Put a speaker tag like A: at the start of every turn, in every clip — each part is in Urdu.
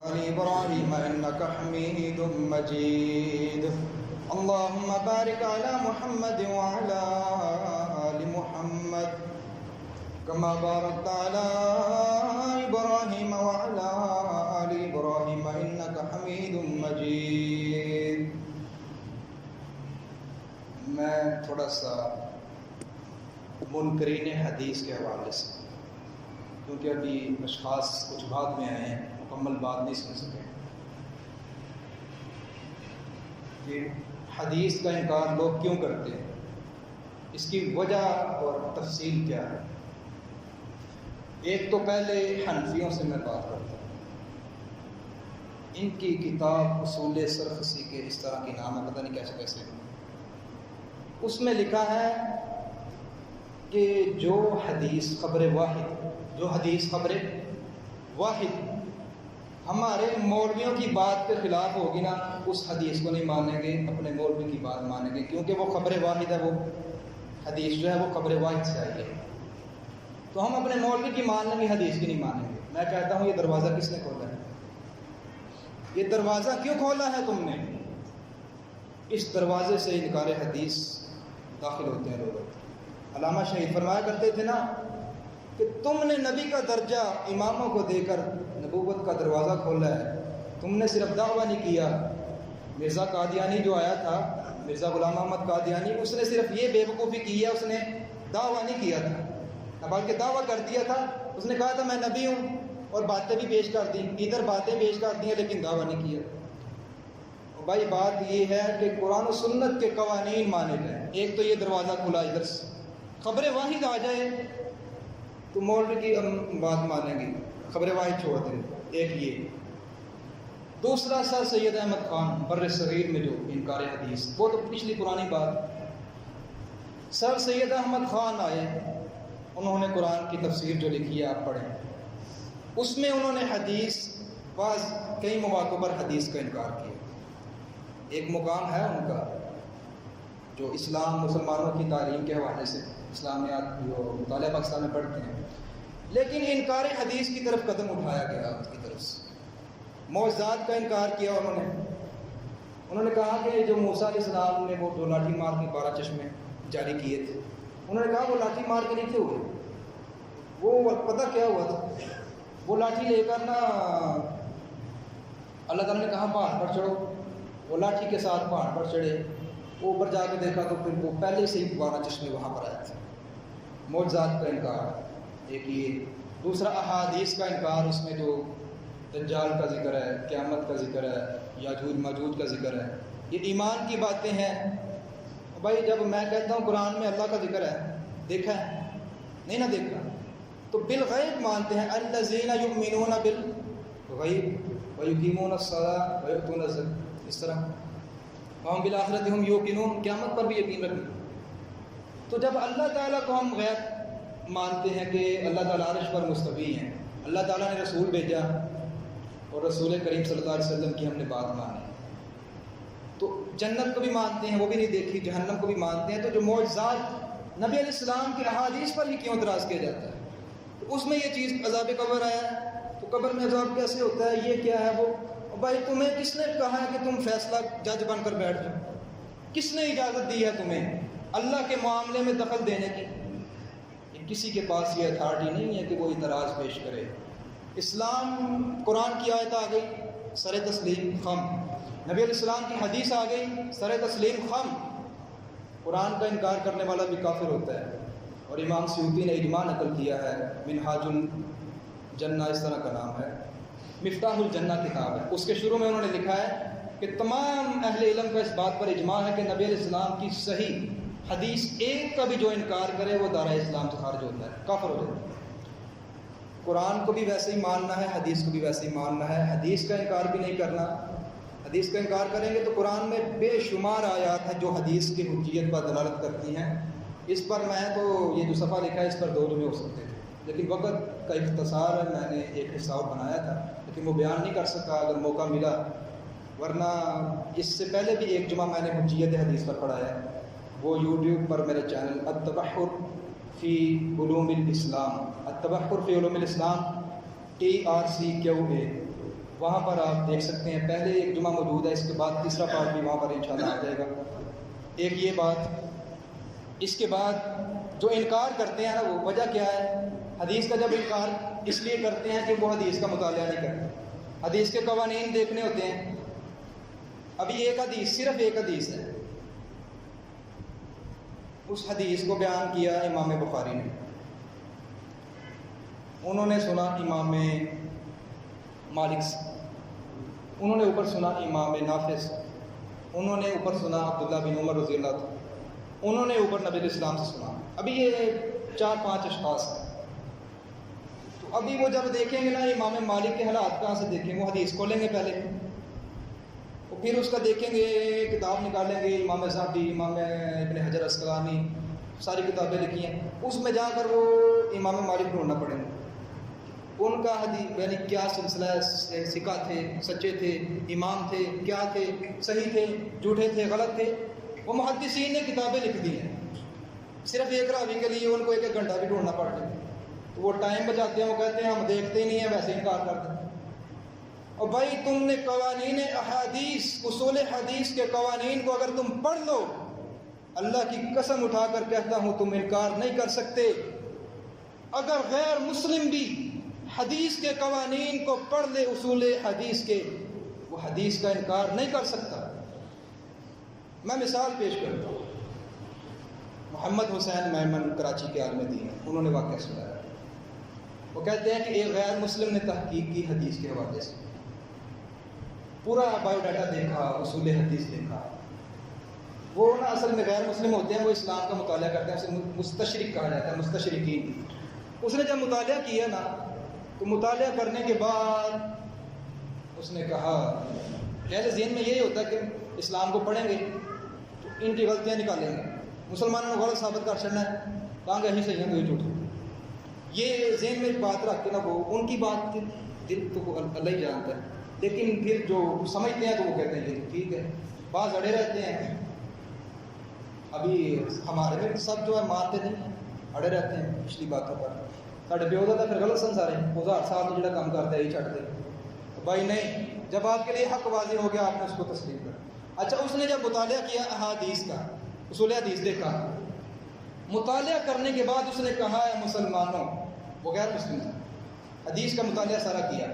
A: آل إبراهيم إنك حميد مجيد اللهم بارك على محمد وعلى آل محمد كما باركت على إبراهيم وعلى آل إبراهيم إنك حميد مجيد. میں تھوڑا سا منکرین حدیث کے حوالے سے، کیونکہ ابھی اشخاص کچھ بعد میں آئے ہیں، مکمل بات نہیں سن سکے، کہ حدیث کا انکار لوگ کیوں کرتے ہیں، اس کی وجہ اور تفصیل کیا ہے. ایک تو پہلے حنفیوں سے میں بات کرتا ہوں. ان کی کتاب اصول سرخسی کے اس طرح کی نام ہے، پتہ نہیں کیسے اس میں لکھا ہے کہ جو حدیث خبر واحد ہمارے مولویوں کی بات کے خلاف ہوگی نا، اس حدیث کو نہیں مانیں گے، اپنے مولوی کی بات مانیں گے، کیونکہ وہ خبر واحد ہے. وہ حدیث جو ہے وہ خبر واحد سے آئی ہے، تو ہم اپنے مولوی کی مان لیں گے، حدیث کی نہیں مانیں گے. میں کہتا ہوں یہ دروازہ کس نے کھولا ہے؟ یہ دروازہ کیوں کھولا ہے تم نے؟ اس دروازے سے انکار حدیث داخل ہوتے ہیں لوگ. علامہ شہید فرمایا کرتے تھے نا کہ تم نے نبی کا درجہ اماموں کو دے کر نبوت کا دروازہ کھولا ہے. تم نے صرف دعویٰ نہیں کیا. مرزا قادیانی جو آیا تھا، مرزا غلام احمد قادیانی، اس نے صرف یہ بے وقوفی کی ہے، اس نے دعویٰ نہیں کیا تھا، بلکہ دعویٰ کر دیا تھا. اس نے کہا تھا میں نبی ہوں، اور باتیں بھی پیش کر دیں، ادھر باتیں پیش کر دی ہیں، لیکن دعویٰ نہیں کیا. بھائی بات یہ ہے کہ قرآن و سنت کے قوانین مانے جائیں. ایک تو یہ دروازہ کھلا ادھر سے، خبر واحد آ جائے تو مولوی کی بات مانیں گے، خبر واحد چھوڑ دیں. ایک یہ. دوسرا سر سید احمد خان بر صغیر میں جو انکار حدیث، وہ تو پچھلی پرانی بات. سر سید احمد خان آئے، انہوں نے قرآن کی تفسیر جو لکھی ہے آپ پڑھیں، اس میں انہوں نے حدیث بعض کئی مواقع پر حدیث کا انکار کیا. ایک مقام ہے ان کا جو اسلام مسلمانوں کی تعلیم کے حوالے سے اسلامیات جو مطالعہ پاکستان میں پڑھتے ہیں، لیکن انکار حدیث کی طرف قدم اٹھایا گیا. ان کی طرف سے معجزات کا انکار کیا. انہوں نے کہا کہ جو موسیٰ علیہ السلام نے وہ جو لاٹھی مار کے 12 چشمے جاری کیے تھے، انہوں نے کہا وہ لاٹھی مار کے نہیں تھے ہوئے، وہ پتہ کیا ہوا تھا، وہ لاٹھی لے کر نا اللہ تعالیٰ نے کہا پہاڑ پر چڑھو، وہ لاٹھی کے ساتھ پہاڑ پر چڑھے، وہ اوپر جا کے دیکھا تو پھر وہ پہلے سے ہی 12 چشمے وہاں پر آئے تھے. معجزات کا انکار ایک یہ. دوسرا احادیث کا انکار، اس میں جو دجال کا ذکر ہے، قیامت کا ذکر ہے، یاجوج ماجوج کا ذکر ہے، یہ ایمان کی باتیں ہیں. بھائی جب میں کہتا ہوں قرآن میں اللہ کا ذکر ہے، دیکھا ہے نہیں نہ دیکھا، تو بالغیب مانتے ہیں. الذین یؤمنون بالغیب ویقیمون الصلاۃ ویؤتون الزکاۃ، اس طرح ہم بالآخرۃ ہم یوقنون، قیامت پر بھی یقین رکھیں. تو جب اللہ تعالیٰ کو ہم غیب مانتے ہیں کہ اللہ تعالیٰ عرش پر مستوی ہیں، اللہ تعالیٰ نے رسول بھیجا اور رسول کریم صلی اللہ علیہ وسلم کی ہم نے بات مانی، تو جنت کو بھی مانتے ہیں، وہ بھی نہیں دیکھی، جہنم کو بھی مانتے ہیں. تو جو معجزات نبی علیہ السلام کی احادیث پر ہی کیوں اعتراض کیا جاتا ہے؟ تو اس میں یہ چیز عذاب قبر آیا ہے، تو قبر میں عذاب کیسے ہوتا ہے، یہ کیا ہے وہ. بھائی تمہیں کس نے کہا ہے کہ تم فیصلہ جج بن کر بیٹھ جاؤ؟ کس نے اجازت دی ہے تمہیں اللہ کے معاملے میں دخل دینے کی؟ کسی کے پاس یہ اتھارٹی نہیں ہے کہ وہ اعتراض پیش کرے. اسلام قرآن کی آیت آ گئی، سر تسلیم خم. نبی علیہ السلام کی حدیث آ گئی، سر تسلیم خم. قرآن کا انکار کرنے والا بھی کافر ہوتا ہے. اور امام سیوطی نے اجماع نقل کیا ہے، منہاج الجنہ اس طرح کا نام ہے، مفتاح الجنہ کتاب ہے، اس کے شروع میں انہوں نے لکھا ہے کہ تمام اہل علم کا اس بات پر اجماع ہے کہ نبی علیہ السلام کی صحیح حدیث ایک کا بھی جو انکار کرے وہ دارہ اسلام سے خارج ہوتا ہے، کافر ہو جاتا ہے. قرآن کو بھی ویسے ہی ماننا ہے، حدیث کو بھی ویسے ہی ماننا ہے. حدیث کا انکار بھی نہیں کرنا. حدیث کا انکار کریں گے تو قرآن میں بے شمار آیات ہیں جو حدیث کی حجیت پر دلالت کرتی ہیں. اس پر میں تو یہ جو صفحہ لکھا ہے اس پر 2 جملے ہو سکتے تھے، لیکن وقت کا اختصار ہے، میں نے ایک حصہ اور بنایا تھا لیکن وہ بیان نہیں کر سکا. اگر موقع ملا ورنہ اس سے پہلے بھی ایک جمعہ میں نے حجیت حدیث پر پڑھایا ہے، وہ یوٹیوب پر میرے چینل التبحر فی علوم الاسلام، التبحر فی علوم الاسلام TRCQA، وہاں پر آپ دیکھ سکتے ہیں پہلے ایک جمعہ موجود ہے، اس کے بعد تیسرا پارٹ بھی وہاں پر انشاءاللہ آ جائے گا۔ ایک یہ بات، اس کے بعد جو انکار کرتے ہیں نا وہ وجہ کیا ہے؟ حدیث کا جب انکار اس لیے کرتے ہیں کہ وہ حدیث کا مطالعہ نہیں کرتے، حدیث کے قوانین دیکھنے ہوتے ہیں۔ ابھی ایک حدیث، صرف ایک حدیث ہے، اس حدیث کو بیان کیا امام بخاری نے، انہوں نے سنا امام مالک سے، انہوں نے اوپر سنا امام نافع سے، انہوں نے اوپر سنا عبداللہ بن عمر رضی اللہ عنہ، انہوں نے اوپر نبی علیہ السلام سے سنا۔ ابھی یہ 4-5 اشخاص ہیں۔ تو ابھی وہ جب دیکھیں گے نا امام مالک کے حالات کہاں سے دیکھیں، وہ حدیث کھولیں گے پہلے، اور پھر اس کا دیکھیں گے، کتاب نکالیں گے، امام زاہبی، امام ابن حجر عسقلانی، ساری کتابیں لکھی ہیں، اس میں جا کر وہ امام مالک ڈھونڈنا پڑیں گے، ان کا حدیث یعنی کیا سلسلہ ہے، ثقہ تھے، سچے تھے، امام تھے، کیا تھے، صحیح تھے، جھوٹے تھے، غلط تھے۔ وہ محدثین نے کتابیں لکھ دی ہیں، صرف ایک راوی کے لیے ان کو 1-1 گھنٹہ بھی ڈھونڈنا پڑتا ہے، تو وہ ٹائم بچاتے ہیں، وہ کہتے ہیں ہم دیکھتے ہی نہیں ہیں، ویسے انکار کرتے ہیں۔ اور بھائی تم نے قوانین احادیث، اصول حدیث کے قوانین کو اگر تم پڑھ لو، اللہ کی قسم اٹھا کر کہتا ہوں تم انکار نہیں کر سکتے۔ اگر غیر مسلم بھی حدیث کے قوانین کو پڑھ لے، اصول حدیث کے، وہ حدیث کا انکار نہیں کر سکتا۔ میں مثال پیش کرتا ہوں، محمد حسین میمن کراچی کے عالم دین ہیں، انہوں نے واقعہ سنایا۔ وہ کہتے ہیں کہ ایک غیر مسلم نے تحقیق کی حدیث کے حوالے سے، پورا بایو ڈاٹا دیکھا، اصول حدیث دیکھا۔ وہ نا اصل میں غیر مسلم ہوتے ہیں، وہ اسلام کا مطالعہ کرتے ہیں، اسے مستشرق کہا جاتا ہے، مستشرقین۔ اس نے جب مطالعہ کیا نا، تو مطالعہ کرنے کے بعد اس نے کہا، پہلے ذہن میں یہی ہوتا ہے کہ اسلام کو پڑھیں گے تو ان کی غلطیاں نکالیں گے، مسلمانوں نے غلط ثابت کر چھڑنا ہے، کہاں گے ہی صحیح ہے تو یہ جھوٹ۔ یہ ذہن میں بات رکھ کے نا، وہ ان کی بات دل تو اللہ ہی جانتا ہے، لیکن پھر جو سمجھتے ہیں تو وہ کہتے ہیں یہ ٹھیک ہے، بعض اڑے رہتے ہیں۔ ابھی ہمارے میں سب جو ہے مانتے نہیں، اڑے رہتے ہیں پچھلی باتوں پر، ساڑھے پیو دا پھر غلط سن سارے، وہ 1000 سال تو جڑا کام کرتا ہے یہی چھٹ دے۔ بھائی نہیں، جب آپ کے لیے حق واضح ہو گیا آپ نے اس کو تسلیم کر۔ اچھا، اس نے جب مطالعہ کیا احادیث کا، اصول حدیث دیکھا، مطالعہ کرنے کے بعد اس نے کہا ہے مسلمانوں، وہ غیر مسلم تھا، حدیث کا مطالعہ سارا کیا۔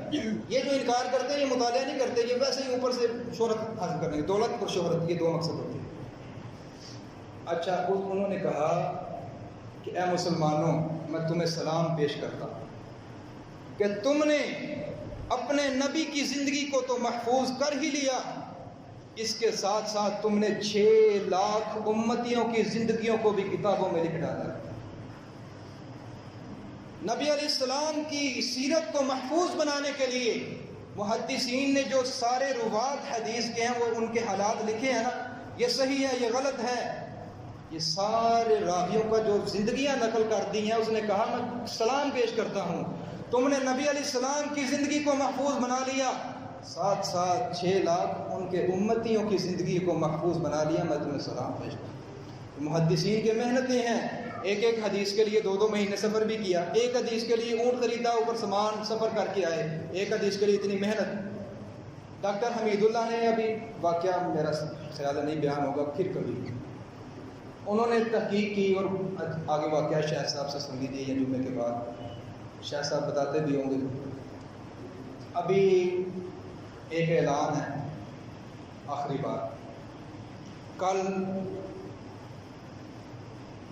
A: یہ جو انکار کرتے ہیں یہ مطالعہ نہیں کرتے، یہ ویسے ہی اوپر سے شہرت حاصل کرنے، دولت اور شہرت، یہ 2 مقصد ہوتے ہیں۔ اچھا، انہوں نے کہا کہ اے مسلمانوں، میں تمہیں سلام پیش کرتا ہوں کہ تم نے اپنے نبی کی زندگی کو تو محفوظ کر ہی لیا، اس کے ساتھ ساتھ تم نے 6 لاکھ امتیوں کی زندگیوں کو بھی کتابوں میں لکھ ڈالا۔ نبی علیہ السلام کی سیرت کو محفوظ بنانے کے لیے محدثین نے جو سارے روات حدیث کے ہیں، وہ ان کے حالات لکھے ہیں نا، یہ صحیح ہے، یہ غلط ہے، یہ سارے راویوں کا جو زندگیاں نقل کر دی ہیں۔ اس نے کہا میں سلام پیش کرتا ہوں، تم نے نبی علیہ السلام کی زندگی کو محفوظ بنا لیا، ساتھ ساتھ 6 لاکھ ان کے امتیوں کی زندگی کو محفوظ بنا لیا، میں تمہیں سلام پیش کرتا ہوں۔ محدثین کی محنتیں ہیں، ایک حدیث کے لیے 2 مہینے سفر بھی کیا، ایک حدیث کے لیے اونٹ خریدا، اوپر سامان سفر کر کے آئے، ایک حدیث کے لیے اتنی محنت۔ ڈاکٹر حمید اللہ نے، ابھی واقعہ میرا خیال ہے نہیں بیان ہوگا، پھر کبھی، انہوں نے تحقیق کی، اور آگے واقعہ شیخ صاحب سے سن لیجیے یا جمعے کے بعد، شیخ صاحب بتاتے بھی ہوں گے۔ ابھی ایک اعلان ہے، آخری بار، کل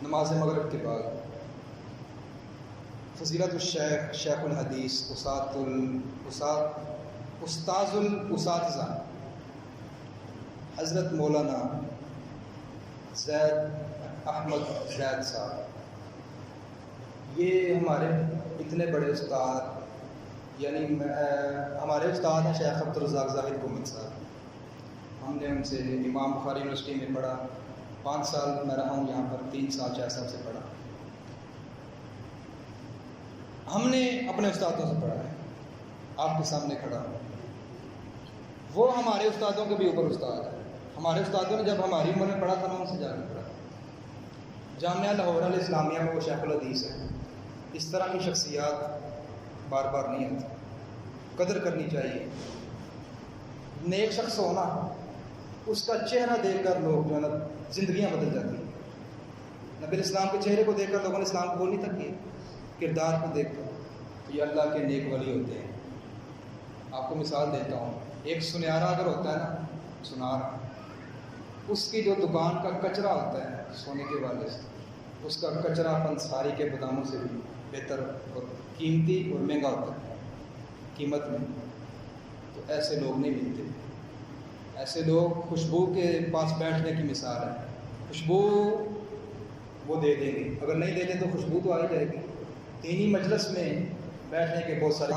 A: نماز مغرب کے بعد فضیلت الشیخ شیخ الحدیث استاذ الاساتذہ حضرت مولانا زید احمد زید صاحب، یہ ہمارے اتنے بڑے استاد، یعنی ہمارے استاد ہیں شیخ عبدالرزاق زاہد کومل صاحب، ہم نے ان سے امام بخاری یونیورسٹی میں پڑھا، 5 سال میں رہا ہوں یہاں پر، 3 سال شیخ صاحب سے پڑھا۔ ہم نے اپنے استادوں سے پڑھا ہے، آپ کے سامنے کھڑا ہوں، وہ ہمارے استادوں کے بھی اوپر استاد ہے۔ ہمارے استادوں نے جب ہماری عمر میں پڑھا تھا، میں ان سے جا کے پڑھا۔ جامعہ لاہور الاسلامیہ میں وہ شیخ الحدیث ہے۔ اس طرح کی شخصیات بار بار نہیں آتی۔ قدر کرنی چاہیے. نیک شخص ہونا، اس کا چہرہ دیکھ کر لوگ جو ہے نا زندگیاں بدل جاتی ہیں. نبی اسلام کے چہرے کو دیکھ کر لوگوں نے اسلام قبول نہیں تک کیا، کردار کو دیکھ کر. یہ اللہ کے نیک ولی ہوتے ہیں. آپ کو مثال دیتا ہوں، ایک سنیارا اگر ہوتا ہے نا، سنار، اس کی جو دکان کا کچرا ہوتا ہے سونے کے والے سے، اس کا کچرا پنساری کے باداموں سے بھی بہتر اور قیمتی اور مہنگا ہوتا ہے قیمت میں. تو ایسے لوگ نہیں ملتے. ایسے لوگ خوشبو کے پاس بیٹھنے کی مثال ہے. خوشبو وہ دے دیں گے، اگر نہیں دے دیں تو خوشبو تو آ ہی جائے گی. دینی مجلس میں بیٹھنے کے بہت سارے